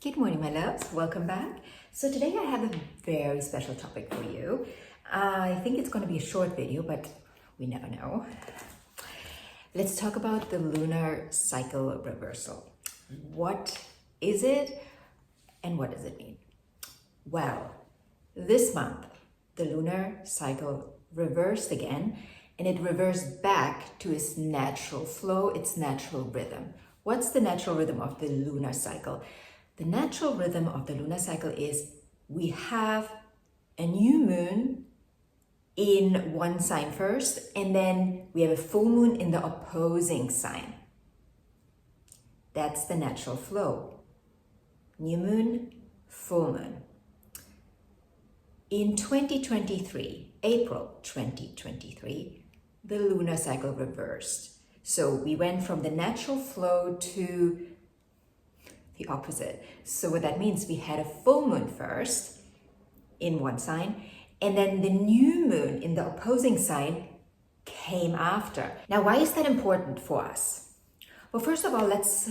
Good morning, my loves. Welcome back. So today I have a very special topic for you. I think it's going to be a short video, but we never know. Let's talk about the lunar cycle reversal. What is it and what does it mean? Well, this month, the lunar cycle reversed again, and it reversed back to its natural flow, its natural rhythm. What's the natural rhythm of the lunar cycle? The natural rhythm of the lunar cycle is we have a new moon in one sign first, and then we have a full moon in the opposing sign. That's the natural flow. New moon, full moon. In 2023, April 2023, the lunar cycle reversed. So we went from the natural flow to the opposite. So what that means, we had a full moon first in one sign, and then the new moon in the opposing sign came after. Now, why is that important for us? Well, first of all, let's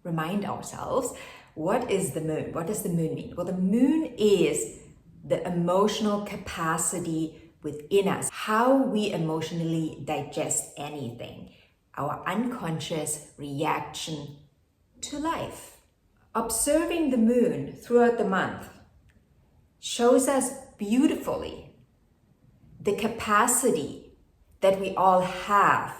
remind ourselves, what is the moon? What does the moon mean? Well, the moon is the emotional capacity within us, how we emotionally digest anything, our unconscious reaction to life. Observing the moon throughout the month shows us beautifully the capacity that we all have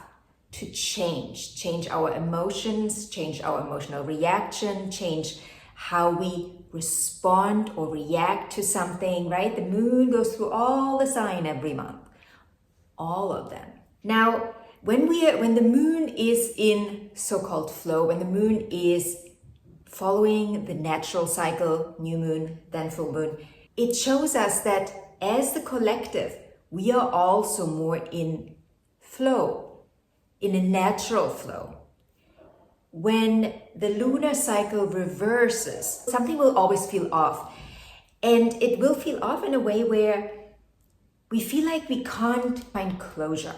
to change our emotions, change our emotional reaction, change how we respond or react to something, right? The moon goes through all the signs every month, all of them. Now, when the moon is in so-called flow, when the moon is following the natural cycle, new moon, then full moon, it shows us that as the collective, we are also more in flow, in a natural flow. When the lunar cycle reverses, something will always feel off. And it will feel off in a way where we feel like we can't find closure.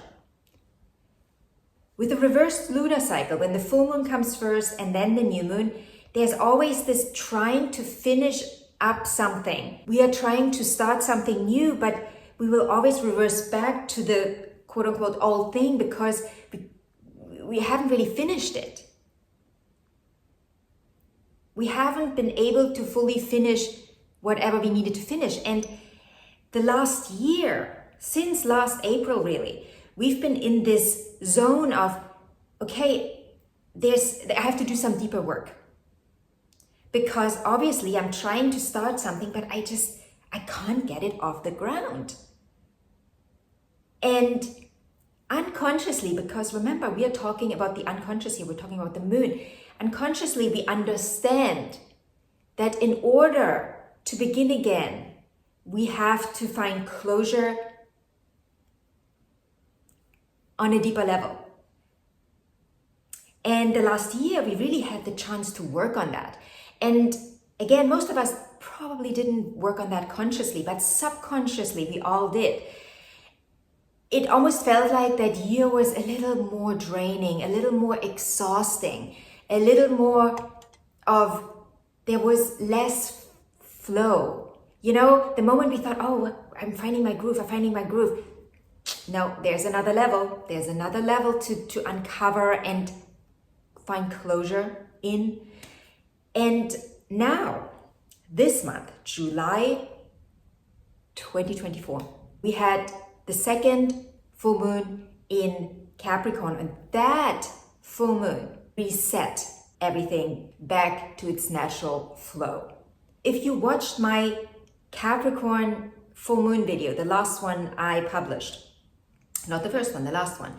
With the reversed lunar cycle, when the full moon comes first and then the new moon, there's always this trying to finish up something. We are trying to start something new, but we will always reverse back to the quote-unquote old thing because we haven't really finished it. We haven't been able to fully finish whatever we needed to finish. And the last year, since last April really, we've been in this zone of, okay, I have to do some deeper work. Because obviously I'm trying to start something, but I can't get it off the ground. And unconsciously, because remember, we are talking about the unconscious here, we're talking about the moon. Unconsciously, we understand that in order to begin again, we have to find closure on a deeper level. And the last year, we really had the chance to work on that. And again, most of us probably didn't work on that consciously, but subconsciously we all did. It almost felt like that year was a little more draining, a little more exhausting, a little more of, there was less flow. You know, the moment we thought, oh, I'm finding my groove, no, there's another level. There's another level to uncover and find closure in. And now, this month, July 2024, we had the second full moon in Capricorn, and that full moon reset everything back to its natural flow. If you watched my Capricorn full moon video, the last one I published, not the first one, the last one,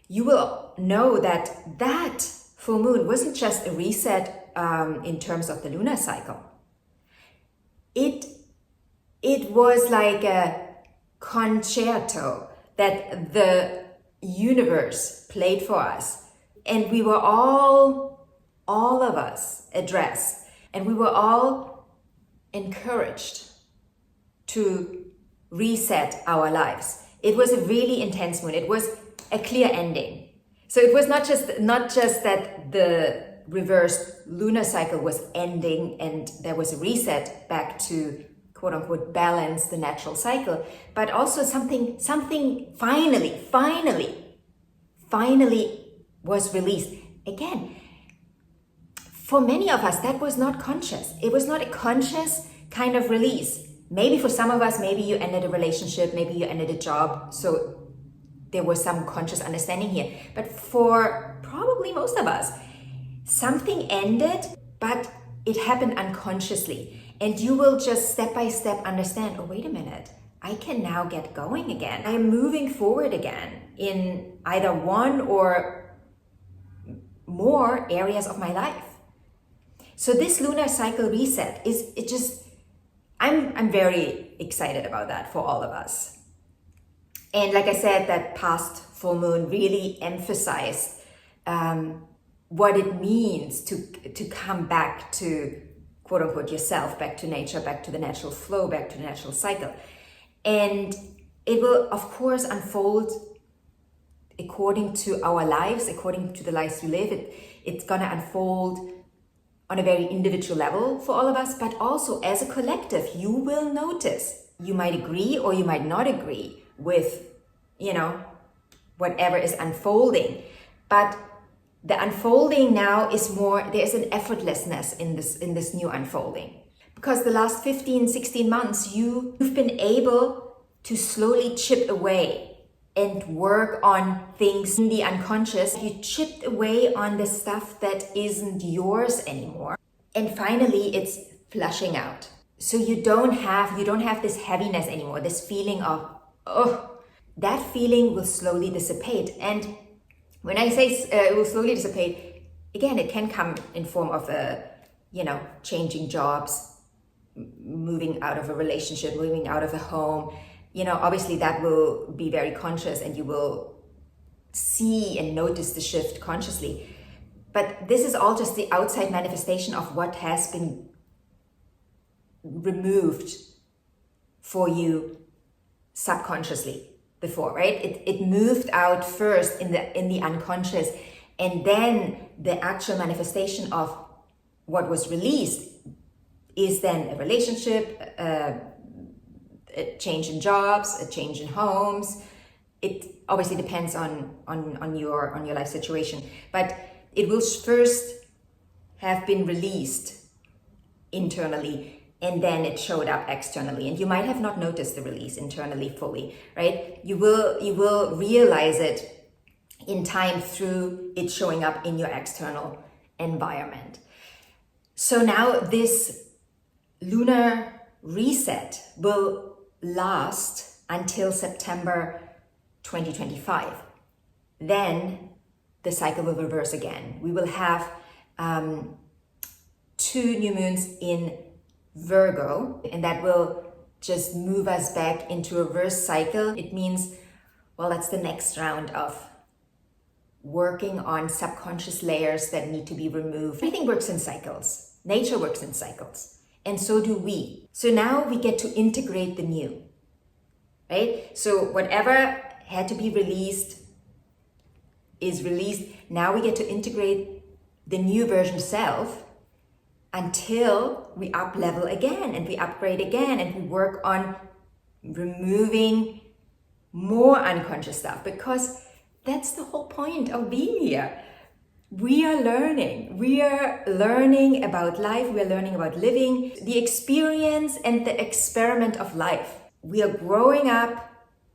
you will know that that full moon wasn't just a reset in terms of the lunar cycle. It was like a concerto that the universe played for us. And we were all of us addressed. And we were all encouraged to reset our lives. It was a really intense moon. It was a clear ending. So it was not just that the reversed lunar cycle was ending and there was a reset back to quote unquote balance the natural cycle, but also something finally was released. Again, for many of us, that was not conscious. It was not a conscious kind of release. Maybe for some of us, maybe you ended a relationship, maybe you ended a job, so there was some conscious understanding here. But for probably most of us, something ended, but it happened unconsciously. And you will just step by step understand, oh, wait a minute, I can now get going again. I am moving forward again in either one or more areas of my life. So this lunar cycle reset I'm very excited about that for all of us. And like I said, that past full moon really emphasized what it means to come back to quote unquote yourself, back to nature, back to the natural flow, back to the natural cycle. And it will of course unfold according to our lives, according to the lives we live. It's gonna unfold on a very individual level for all of us, but also as a collective, you will notice. You might agree or you might not agree with, whatever is unfolding. But the unfolding now is more, there's an effortlessness in this new unfolding. Because the last 15, 16 months, you've been able to slowly chip away and work on things in the unconscious. You chipped away on the stuff that isn't yours anymore. And finally, it's flushing out. So you don't have this heaviness anymore, this feeling of, that feeling will slowly dissipate. And when I say it will slowly dissipate, again, it can come in form of changing jobs, moving out of a relationship, moving out of a home. Obviously that will be very conscious and you will see and notice the shift consciously. But this is all just the outside manifestation of what has been removed for you subconsciously before, right? It moved out first in the unconscious, and then the actual manifestation of what was released is then a relationship, a change in jobs, a change in homes. It obviously depends on your life situation, but it will first have been released internally and then it showed up externally. And you might have not noticed the release internally fully, right? You will realize it in time through it showing up in your external environment. So now this lunar reset will last until September 2025. Then the cycle will reverse again. We will have 2 new moons in Virgo, and that will just move us back into a reverse cycle. It means, well, that's the next round of working on subconscious layers that need to be removed. Everything works in cycles. Nature works in cycles, and so do we. So now we get to integrate the new, right? So whatever had to be released is released. Now we get to integrate the new version of self until we up level again and we upgrade again and we work on removing more unconscious stuff, because that's the whole point of being here. We are learning about life. We are learning about living, the experience and the experiment of life. We are growing up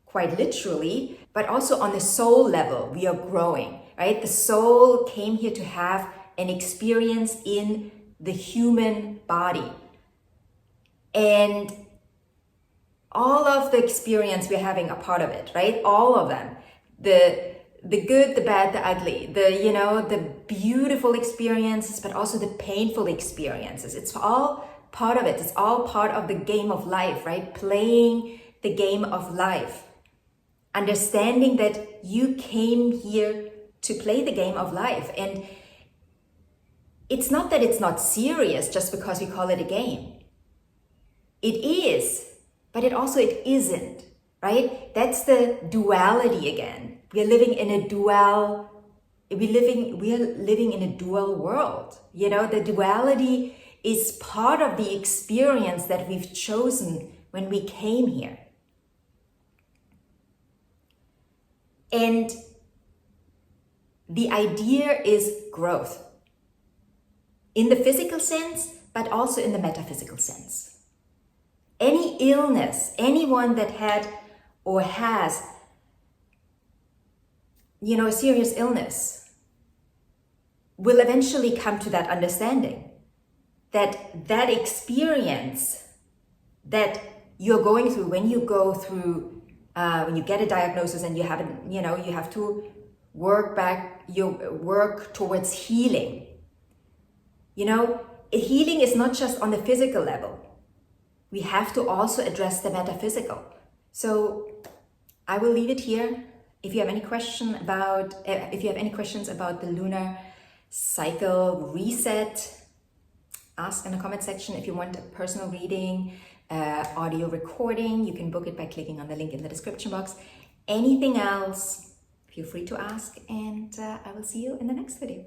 quite literally, but also on the soul level, we are growing, right? The soul came here to have an experience in the human body. And all of the experience we're having are part of it, right? All of them. The good, the bad, the ugly, the beautiful experiences, but also the painful experiences. It's all part of it. It's all part of the game of life, right? Playing the game of life. Understanding that you came here to play the game of life. And it's not that it's not serious just because we call it a game. It is, but it isn't, right? That's the duality again. We are living in a dual we are living in a dual world. You know, the duality is part of the experience that we've chosen when we came here. And the idea is growth in the physical sense, but also in the metaphysical sense. Any illness, anyone that had or has, you know, a serious illness will eventually come to that understanding that that experience that you're going through when you go through, when you get a diagnosis and you haven't, you know, you have to work towards healing. You know, healing is not just on the physical level. We have to also address the metaphysical. So I will leave it here. If you have any questions about the lunar cycle reset, ask in the comment section. If you want a personal reading, audio recording, you can book it by clicking on the link in the description box. Anything else, feel free to ask, and I will see you in the next video.